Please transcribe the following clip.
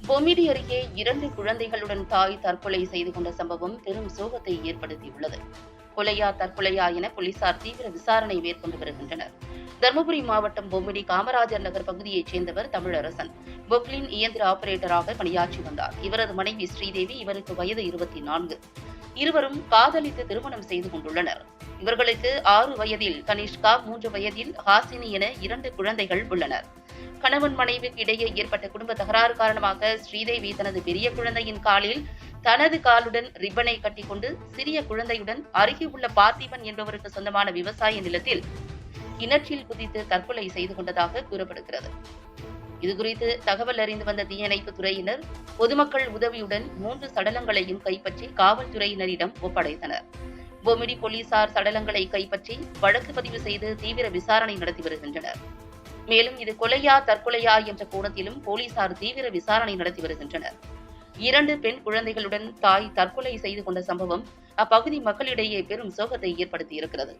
பொமிடி அருகே 2 குழந்தைகளுடன் தாய் தற்கொலை செய்து கொண்ட சம்பவம் பெரும் சோகத்தை ஏற்படுத்தியுள்ளது. கொலையா தற்கொலையா என போலீசார் தீவிர விசாரணை மேற்கொண்டு வருகின்றனர். தருமபுரி மாவட்டம் பொம்மிடி காமராஜர் நகர் பகுதியைச் சேர்ந்தவர் தமிழரசன். பொக்லின் இயந்திர ஆபரேட்டராக பணியாற்றி வந்தார். இவரது மனைவி ஸ்ரீதேவி, இவருக்கு வயது 24. இருவரும் காதலித்து திருமணம் செய்து கொண்டுள்ளனர். இவர்களுக்கு 6 வயதில் கனிஷ்கா, 3 வயதில் ஹாசினி என 2 குழந்தைகள் உள்ளனர். கணவன் மனைவிக்கு இடையே ஏற்பட்ட குடும்ப தகராறு காரணமாக ஸ்ரீதேவி தனது பெரிய குழந்தையின் காலில் தனது காலுடன் ரிப்பனை கட்டிக்கொண்டு சிறிய குழந்தையுடன் அருகே உள்ள பார்த்திபன் என்பவருக்கு சொந்தமான விவசாய நிலத்தில் கிணற்றில் குதித்து தற்கொலை செய்து கொண்டதாக கூறப்படுகிறது. இதுகுறித்து தகவல் அறிந்து வந்த தீயணைப்பு துறையினர் பொதுமக்கள் உதவியுடன் 3 சடலங்களையும் கைப்பற்றி காவல்துறையினரிடம் ஒப்படைத்தனர். பொமிடி போலீசார் சடலங்களை கைப்பற்றி வழக்கு பதிவு செய்து தீவிர விசாரணை நடத்தி வருகின்றனர். மேலும் இது கொலையா தற்கொலையா என்ற கோணத்திலும் போலீசார் தீவிர விசாரணை நடத்தி வருகின்றனர். 2 பெண் குழந்தைகளுடன் தாய் தற்கொலை செய்து கொண்ட சம்பவம் அப்பகுதி மக்களிடையே பெரும் சோகத்தை ஏற்படுத்தியிருக்கிறது.